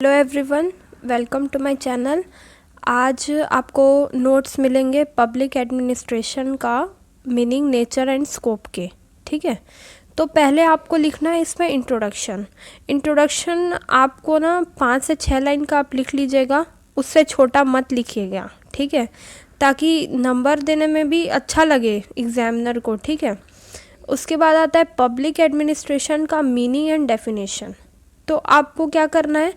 Hello everyone, welcome to my channel. आज आपको notes मिलेंगे पब्लिक एडमिनिस्ट्रेशन का मीनिंग, नेचर एंड स्कोप के। ठीक है, तो पहले आपको लिखना है इसमें इंट्रोडक्शन आपको ना 5 से 6 लाइन का आप लिख लीजिएगा, उससे छोटा मत लिखिएगा। ठीक है, ताकि नंबर देने में भी अच्छा लगे एग्जामिनर को। ठीक है, उसके बाद आता है पब्लिक एडमिनिस्ट्रेशन का मीनिंग एंड डेफिनेशन। तो आपको क्या करना है,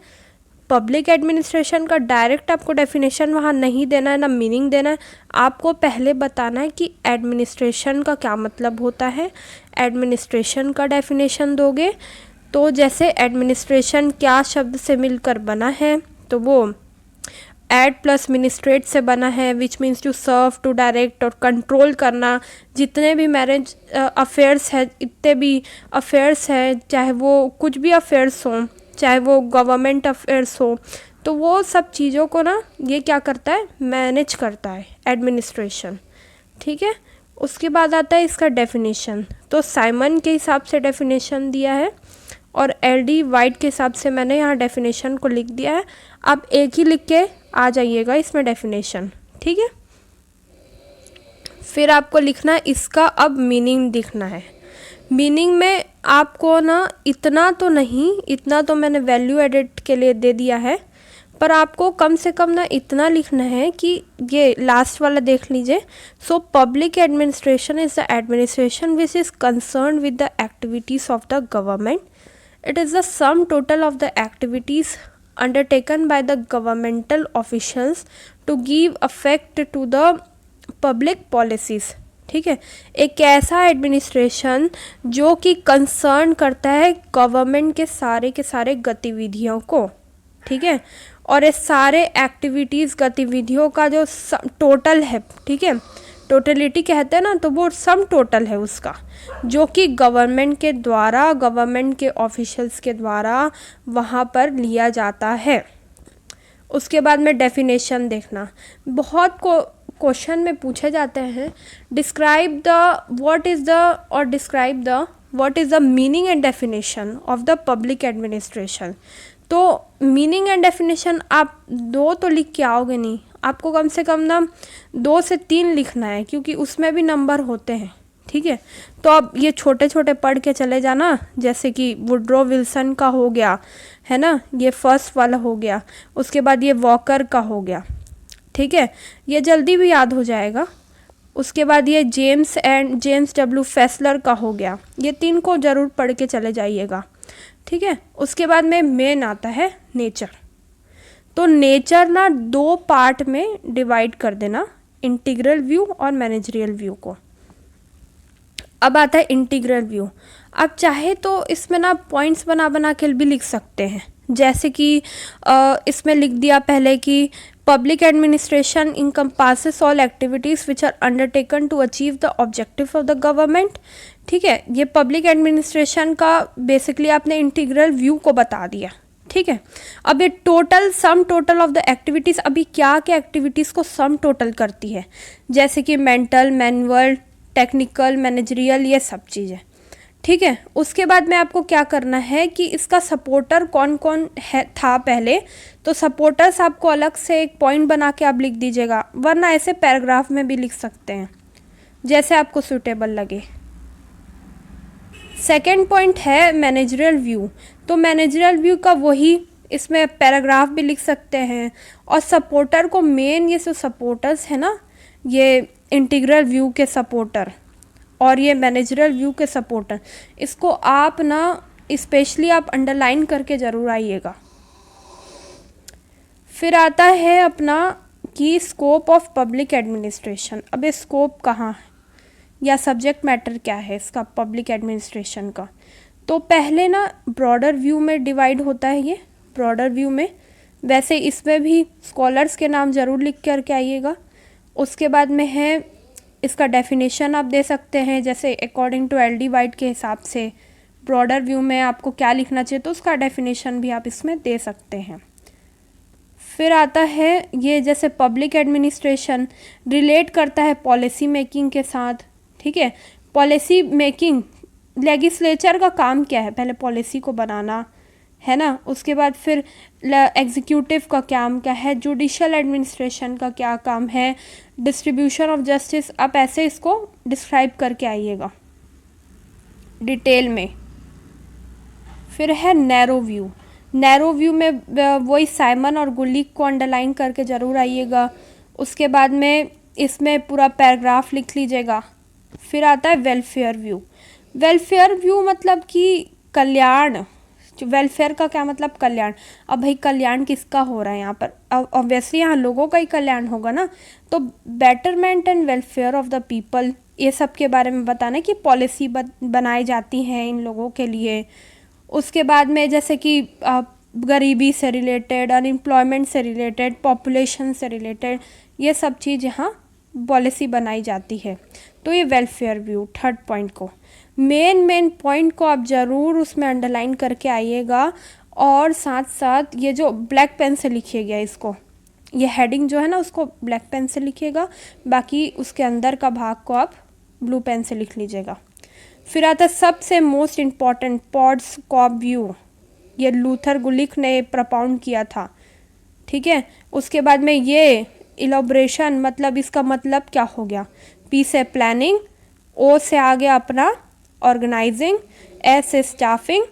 पब्लिक एडमिनिस्ट्रेशन का डायरेक्ट आपको डेफिनेशन वहाँ नहीं देना है, ना मीनिंग देना है। आपको पहले बताना है कि एडमिनिस्ट्रेशन का क्या मतलब होता है। एडमिनिस्ट्रेशन का डेफिनेशन दोगे तो जैसे एडमिनिस्ट्रेशन क्या शब्द से मिलकर बना है, तो वो एड प्लस मिनिस्ट्रेट से बना है, which means to serve, to direct और कंट्रोल करना। जितने भी मैरिज अफेयर्स है, इतने भी अफेयर्स है, चाहे वो कुछ भी अफेयर्स हों, चाहे वो गवर्नमेंट अफेयर्स हो, तो वो सब चीज़ों को ना ये क्या करता है, मैनेज करता है एडमिनिस्ट्रेशन। ठीक है, उसके बाद आता है इसका डेफिनेशन। तो साइमन के हिसाब से डेफिनेशन दिया है और एल.डी. वाइट के हिसाब से मैंने यहाँ डेफिनेशन को लिख दिया है। आप एक ही लिख के आ जाइएगा इसमें डेफिनेशन। ठीक है, फिर आपको लिखना है इसका अब मीनिंग दिखना है। मीनिंग में आपको ना इतना तो नहीं, इतना तो मैंने वैल्यू एडिट के लिए दे दिया है, पर आपको कम से कम ना इतना लिखना है कि ये लास्ट वाला देख लीजिए। So public administration is the administration which is concern with the activities of the government. It is the sum total of the activities undertaken by the governmental officials to give effect to the public policies. ठीक है, एक ऐसा administration जो कि concern करता है government के सारे गतिविधियों को। ठीक है, और ये सारे एक्टिविटीज़ गतिविधियों का जो टोटल है, ठीक है, टोटलिटी कहते हैं ना, तो वो सम टोटल है उसका, जो कि गवर्नमेंट के द्वारा, गवर्नमेंट के ऑफिशियल्स के द्वारा वहाँ पर लिया जाता है। उसके बाद में डेफिनेशन देखना, बहुत क्वेश्चन में पूछे जाते हैं, describe the what is the और describe the what is the meaning and definition of the public administration. तो मीनिंग एंड डेफिनेशन आप 2 तो लिख के आओगे नहीं, आपको कम से कम ना 2 से 3 लिखना है, क्योंकि उसमें भी नंबर होते हैं। ठीक है, तो अब ये छोटे छोटे पढ़ के चले जाना, जैसे कि वुड्रो विल्सन का हो गया है ना, ये फर्स्ट वाला हो गया, उसके बाद ये वॉकर का हो गया। ठीक है, ये जल्दी भी याद हो जाएगा। उसके बाद ये जेम्स डब्ल्यू फेसलर का हो गया, ये 3 को ज़रूर पढ़ के चले जाइएगा। ठीक है, उसके बाद में मेन आता है नेचर। तो नेचर ना 2 पार्ट में डिवाइड कर देना, इंटीग्रल व्यू और मैनेजरियल व्यू को। अब आता है इंटीग्रल व्यू। आप चाहे तो इसमें ना पॉइंट्स बना बना के भी लिख सकते हैं, जैसे कि इसमें लिख दिया पहले कि public administration encompasses all activities which are undertaken to achieve the objective of the government. ठीक है, ये पब्लिक एडमिनिस्ट्रेशन का बेसिकली आपने इंटीग्रल व्यू को बता दिया। ठीक है, अब ये total sum total of the activities, अभी क्या क्या एक्टिविटीज़ को सम टोटल करती है, जैसे कि मेंटल, मैनुअल, टेक्निकल, मैनेजरियल, ये सब चीज़ें। ठीक है, उसके बाद में आपको क्या करना है कि इसका सपोर्टर कौन कौन है था पहले, तो सपोर्टर्स आपको अलग से एक पॉइंट बना के आप लिख दीजिएगा, वरना ऐसे पैराग्राफ में भी लिख सकते हैं, जैसे आपको सूटेबल लगे। सेकेंड पॉइंट है मैनेजरियल व्यू। तो मैनेजरियल व्यू का वही इसमें पैराग्राफ भी लिख सकते हैं, और सपोर्टर को मेन ये जो सपोर्टर्स है ना, ये इंटीग्रल व्यू के सपोर्टर और ये मैनेजरियल व्यू के सपोर्टर, इसको आप ना स्पेशली आप अंडरलाइन करके ज़रूर आइएगा। फिर आता है अपना कि स्कोप ऑफ पब्लिक एडमिनिस्ट्रेशन। अब ये स्कोप कहाँ है या सब्जेक्ट मैटर क्या है इसका पब्लिक एडमिनिस्ट्रेशन का, तो पहले ना ब्रॉडर व्यू में डिवाइड होता है ये, ब्रॉडर व्यू में। वैसे इसमें भी स्कॉलर्स के नाम ज़रूर लिख करके आइएगा। उसके बाद में है इसका डेफिनेशन आप दे सकते हैं, जैसे अकॉर्डिंग टू एल.डी. वाइट के हिसाब से ब्रॉडर व्यू में आपको क्या लिखना चाहिए, तो उसका डेफिनेशन भी आप इसमें दे सकते हैं। फिर आता है ये जैसे पब्लिक एडमिनिस्ट्रेशन रिलेट करता है पॉलिसी मेकिंग के साथ। ठीक है, पॉलिसी मेकिंग, लेजिस्लेचर का काम क्या है, पहले पॉलिसी को बनाना है ना। उसके बाद फिर एग्जीक्यूटिव का काम क्या है, जुडिशियल एडमिनिस्ट्रेशन का क्या काम है, डिस्ट्रीब्यूशन ऑफ जस्टिस, आप ऐसे इसको डिस्क्राइब करके आइएगा डिटेल में। फिर है नैरो व्यू। नैरो व्यू में वही साइमन और गुलिक को अंडरलाइन करके ज़रूर आइएगा। उसके बाद में इसमें पूरा पैराग्राफ लिख लीजिएगा। फिर आता है वेलफेयर व्यू। वेलफेयर व्यू मतलब कि कल्याण, वेलफेयर का क्या मतलब, कल्याण। अब भाई कल्याण किसका हो रहा है यहाँ पर, ऑब्वियसली यहाँ लोगों का ही कल्याण होगा ना। तो betterment and welfare of the people, ये सब के बारे में बताना कि पॉलिसी बनाई जाती हैं इन लोगों के लिए। उसके बाद में जैसे कि गरीबी से रिलेटेड, अनएम्प्लॉयमेंट से रिलेटेड, पॉपुलेशन से रिलेटेड, ये सब चीज़ यहाँ पॉलिसी बनाई जाती है। तो ये वेलफेयर व्यू थर्ड पॉइंट को, मेन पॉइंट को आप ज़रूर उसमें अंडरलाइन करके आइएगा। और साथ साथ ये जो ब्लैक पेन से लिखिएगा, इसको, ये हेडिंग जो है ना उसको ब्लैक पेन से लिखिएगा, बाकी उसके अंदर का भाग को आप ब्लू पेन से लिख लीजिएगा। फिर आता है सबसे मोस्ट इम्पॉर्टेंट, पॉड्स कॉप व्यू। ये लूथर गुलिक ने प्रपाउंड किया था, ठीक है। उसके बाद में ये इलॉबरेशन, मतलब इसका मतलब क्या हो गया, पी से प्लानिंग, ओ से आ गया अपना ऑर्गेनाइजिंग, एस से स्टाफिंग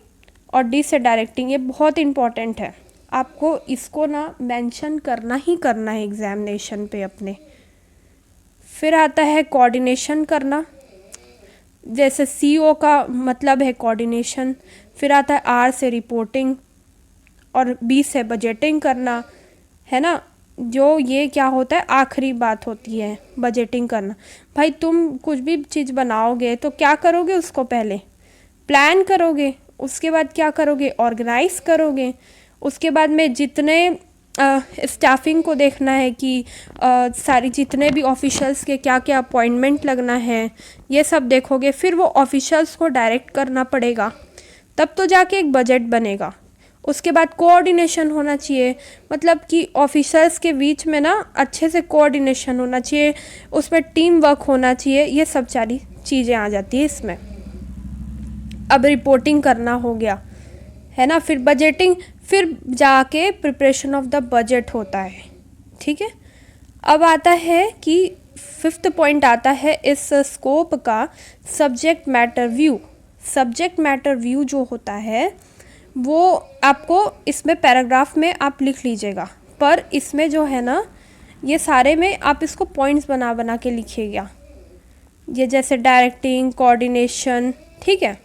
और डी से डायरेक्टिंग। ये बहुत इंपॉर्टेंट है, आपको इसको ना मेंशन करना ही करना है एग्जामिनेशन पे अपने। फिर आता है कोऑर्डिनेशन करना, जैसे सीओ का मतलब है कोऑर्डिनेशन। फिर आता है आर से रिपोर्टिंग और बी से बजटिंग करना, है ना। जो ये क्या होता है, आखिरी बात होती है बजटिंग करना। भाई तुम कुछ भी चीज़ बनाओगे तो क्या करोगे, उसको पहले प्लान करोगे, उसके बाद क्या करोगे, ऑर्गेनाइज करोगे। उसके बाद में जितने स्टाफिंग को देखना है कि सारी जितने भी ऑफिशियल्स के क्या क्या अपॉइंटमेंट लगना है, ये सब देखोगे। फिर वो ऑफिशियल्स को डायरेक्ट करना पड़ेगा, तब तो जाके एक बजट बनेगा। उसके बाद कोऑर्डिनेशन होना चाहिए, मतलब कि ऑफिसर्स के बीच में ना अच्छे से कोऑर्डिनेशन होना चाहिए, उसमें टीम वर्क होना चाहिए। ये सब सारी चीज़ें आ जाती है इसमें। अब रिपोर्टिंग करना हो गया, है ना। फिर बजटिंग, फिर जाके प्रिपरेशन ऑफ द बजट होता है, ठीक है। अब आता है कि फिफ्थ पॉइंट आता है इस स्कोप का subject matter view. Subject matter view जो होता है वो आपको इसमें पैराग्राफ में आप लिख लीजिएगा, पर इसमें जो है ना ये सारे में आप इसको पॉइंट्स बना बना के लिखिएगा, ये जैसे डायरेक्टिंग, कोऑर्डिनेशन, ठीक है।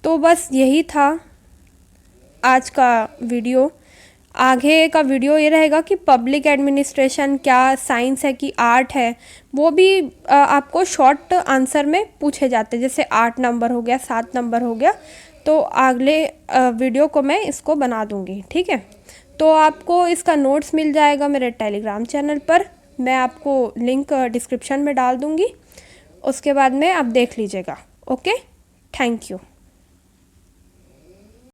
तो बस यही था आज का वीडियो। आगे का वीडियो ये रहेगा कि पब्लिक एडमिनिस्ट्रेशन क्या साइंस है कि आर्ट है, वो भी आपको शॉर्ट आंसर में पूछे जाते हैं, जैसे 8 नंबर हो गया, 7 नंबर हो गया। तो अगले वीडियो को मैं इसको बना दूंगी, ठीक है। तो आपको इसका नोट्स मिल जाएगा मेरे टेलीग्राम चैनल पर, मैं आपको लिंक डिस्क्रिप्शन में डाल दूंगी, उसके बाद में आप देख लीजिएगा। Okay, thank you.